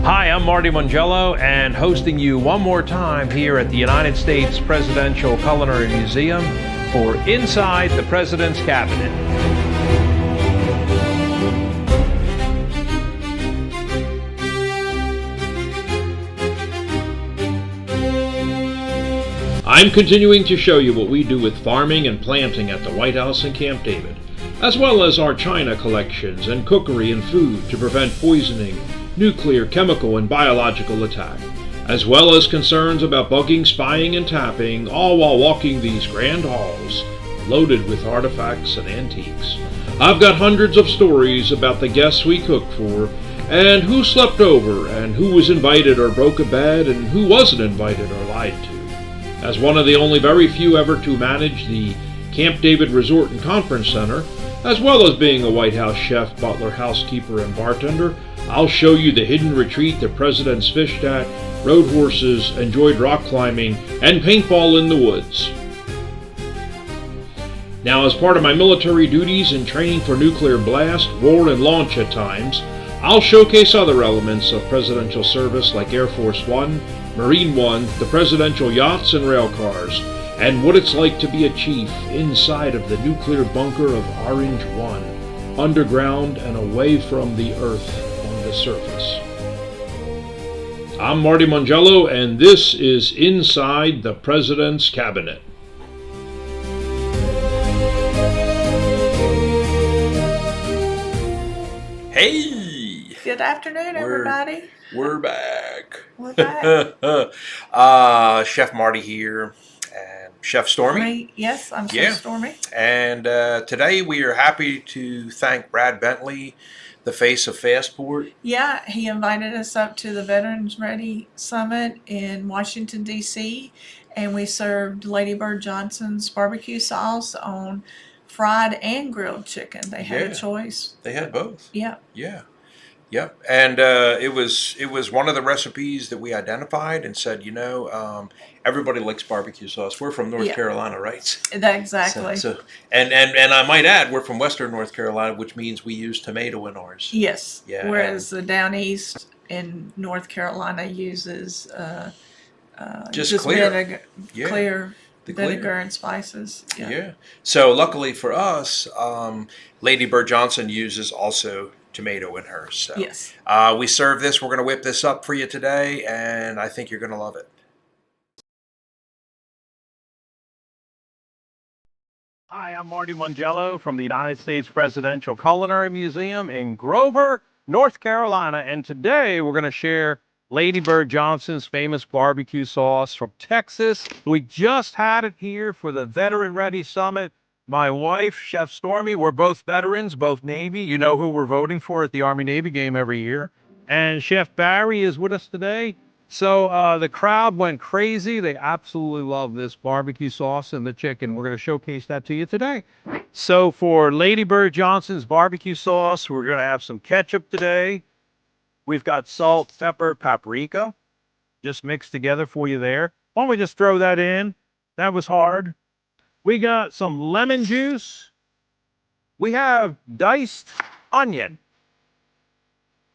Hi, I'm Marty Mongiello, and hosting you one more time here at the United States Presidential Culinary Museum for Inside the President's Cabinet. I'm continuing to show you what we do with farming and planting at the White House in Camp David, as well as our china collections and cookery and food to prevent poisoning, nuclear, chemical, and biological attack, as well as concerns about bugging, spying, and tapping, all while walking these grand halls loaded with artifacts and antiques. I've got hundreds of stories about the guests we cooked for, and who slept over, and who was invited or broke a bed, and who wasn't invited or lied to. As one of the only very few ever to manage the Camp David Resort and Conference Center, as well as being a White House chef, butler, housekeeper, and bartender, I'll show you the hidden retreat the presidents fished at, rode horses, enjoyed rock climbing, and paintball in the woods. Now, as part of my military duties and training for nuclear blast, war, and launch at times, I'll showcase other elements of presidential service like Air Force One, Marine One, the presidential yachts and rail cars, and what it's like to be a chief inside of the nuclear bunker of Orange One, underground and away from the Earth on the surface. I'm Marty Mongiello, and this is Inside the President's Cabinet. Hey! Good afternoon, everybody. We're back. We're back. Chef Marty here, and Chef Stormy. Yes, I'm Chef Stormy. And today we are happy to thank Brad Bentley, the face of Fastport. Yeah, he invited us up to the Veterans Ready Summit in Washington, D.C., and we served Lady Bird Johnson's barbecue sauce on fried and grilled chicken. They had a choice. They had both. Yeah. Yep, and it was one of the recipes that we identified and said, everybody likes barbecue sauce. We're from North Carolina, right? Exactly. So and I might add, we're from Western North Carolina, which means we use tomato in ours. Yes. Yeah. Whereas the down east in North Carolina uses just clear, vinegar and spices. Yeah. So luckily for us, Lady Bird Johnson uses also tomato in hers. So, yes. We serve this. We're going to whip this up for you today, and I think you're going to love it. Hi, I'm Marty Mongiello from the United States Presidential Culinary Museum in Grover, North Carolina, and today we're going to share Lady Bird Johnson's famous barbecue sauce from Texas. We just had it here for the Veteran Ready Summit. My wife, Chef Stormy, we're both veterans, both Navy. You know who we're voting for at the Army-Navy game every year. And Chef Barry is with us today. So the crowd went crazy. They absolutely love this barbecue sauce and the chicken. We're going to showcase that to you today. So for Lady Bird Johnson's barbecue sauce, we're going to have some ketchup today. We've got salt, pepper, paprika, just mixed together for you there. Why don't we just throw that in? That was hard. We got some lemon juice. We have diced onion.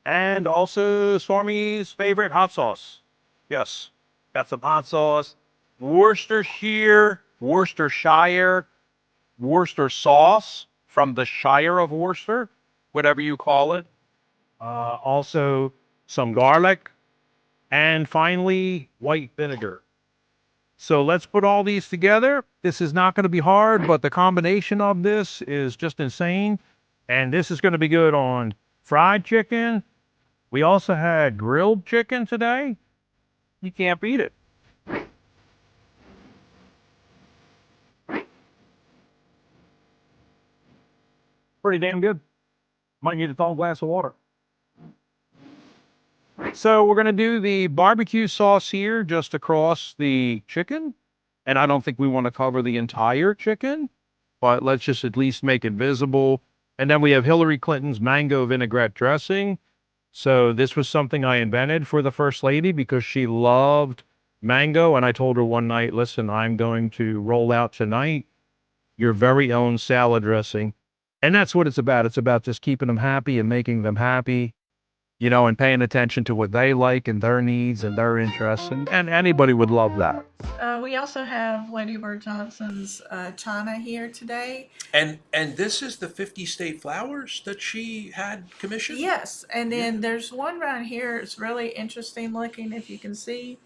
And also Stormy's favorite hot sauce. Yes, got some hot sauce. Worcestershire, Worcestershire sauce from the Shire of Worcester, whatever you call it. Also some garlic. And finally, white vinegar. So let's put all these together. This is not going to be hard, but the combination of this is just insane. And this is going to be good on fried chicken. We also had grilled chicken today. You can't beat it. Pretty damn good. Might need a tall glass of water. So we're going to do the barbecue sauce here just across the chicken. And I don't think we want to cover the entire chicken, but let's just at least make it visible. And then we have Hillary Clinton's mango vinaigrette dressing. So this was something I invented for the First Lady because she loved mango. And I told her one night, listen, I'm going to roll out tonight your very own salad dressing. And that's what it's about. It's about just keeping them happy and making them happy. you know, and paying attention to what they like and their needs and their interests. And anybody would love that. We also have Lady Bird Johnson's china here today. And this is the 50 state flowers that she had commissioned? Yes, and then there's one right here. It's really interesting looking, if you can see.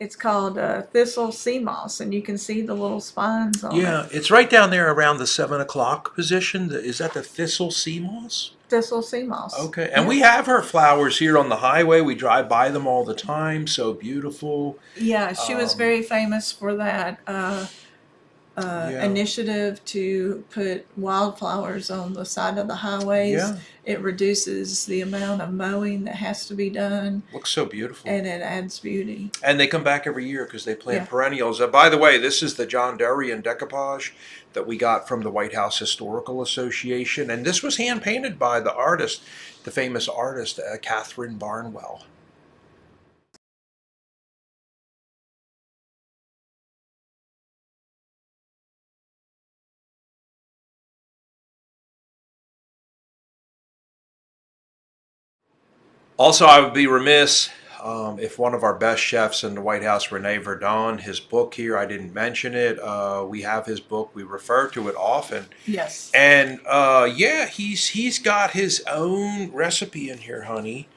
It's called thistle sea moss, and you can see the little spines on it. Yeah, it's right down there around the 7 o'clock position. Is that the thistle sea moss? Thistle sea moss. Okay, and we have her flowers here on the highway. We drive by them all the time. So beautiful. Yeah, she was very famous for that initiative to put wildflowers on the side of the highways. Yeah. It reduces the amount of mowing that has to be done. Looks so beautiful. And it adds beauty. And they come back every year because they plant perennials. By the way, this is the John Darien decoupage that we got from the White House Historical Association. And this was hand painted by the artist, the famous artist, Catherine Barnwell. Also, I would be remiss if one of our best chefs in the White House, René Verdon, his book here, I didn't mention it. We have his book. We refer to it often. Yes. And he's got his own recipe in here, honey.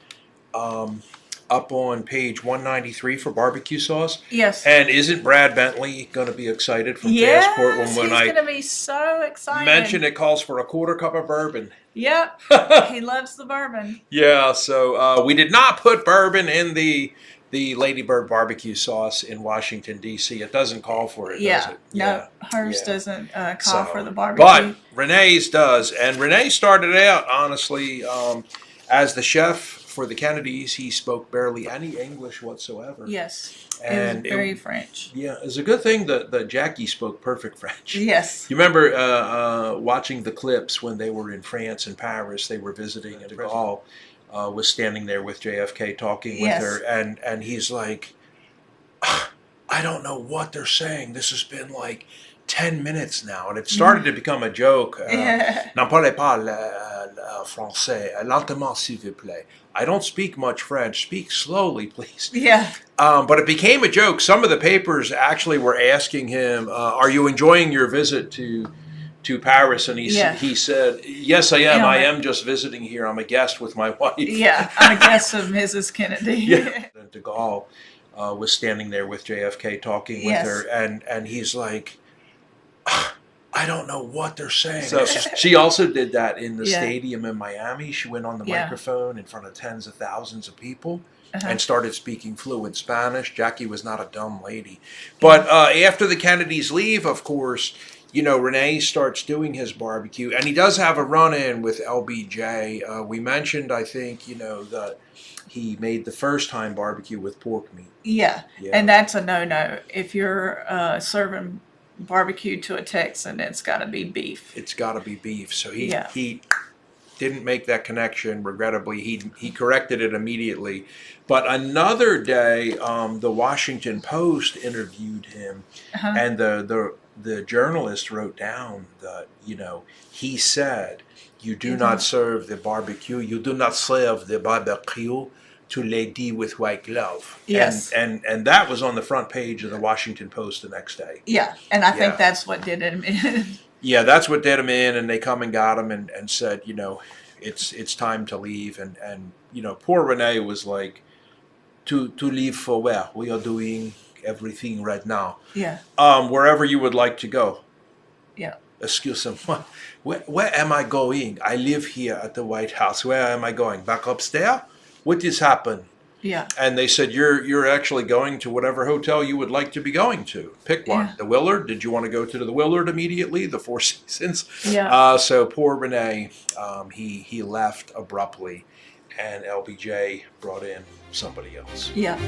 Up on page 193 for barbecue sauce. Yes. And isn't Brad Bentley going to be excited from yes, Passport he's going to be so excited. Mention it calls for a quarter cup of bourbon. Yep. He loves the bourbon. Yeah, so we did not put bourbon in the Lady Bird barbecue sauce in Washington, D.C. It doesn't call for it, does it? No, hers doesn't call for the barbecue. But Renee's does. And René started out, honestly, as the chef for the Kennedys. He spoke barely any English whatsoever. Yes, and it was very French. Yeah, it's a good thing that Jackie spoke perfect French. Yes. You remember watching the clips when they were in France and Paris, they were visiting, and de Gaulle was standing there with JFK talking with her, and he's like, I don't know what they're saying. This has been like 10 minutes now, and it started to become a joke. N'en parlez pas français, lentement s'il vous plaît. I don't speak much French. Speak slowly, please. Yeah. But it became a joke. Some of the papers actually were asking him, are you enjoying your visit to Paris? And he said, yes, I am. I am just visiting here. I'm a guest with my wife. Yeah, I'm a guest of Mrs. Kennedy. Yeah. De Gaulle was standing there with JFK talking with her, and he's like, I don't know what they're saying. So she also did that in the stadium in Miami. She went on the microphone in front of tens of thousands of people and started speaking fluent Spanish. Jackie was not a dumb lady. But after the Kennedys leave, of course, you know, René starts doing his barbecue. And he does have a run-in with LBJ. We mentioned, I think, you know, that he made the first-time barbecue with pork meat. Yeah, and that's a no-no. If you're serving barbecue to a Texan, it's got to be beef. It's got to be beef. So he didn't make that connection. Regrettably, he corrected it immediately. But another day, the Washington Post interviewed him, and the journalist wrote down that, you know, he said, you do not serve the barbecue. You do not serve the barbecue to lady with white glove. Yes. And that was on the front page of the Washington Post the next day. Yeah, and I think that's what did him in. Yeah, that's what did him in, and they come and got him and said, you know, it's time to leave. And you know, poor René was like, to leave for where? We are doing everything right now. Yeah. Wherever you would like to go. Yeah. Excuse me, where am I going? I live here at the White House. Where am I going? Back upstairs? What has happened? Yeah. And they said, you're actually going to whatever hotel you would like to be going to. Pick one. Yeah. The Willard. Did you want to go to the Willard immediately? The Four Seasons? Yeah. So poor René, he left abruptly, and LBJ brought in somebody else. Yeah.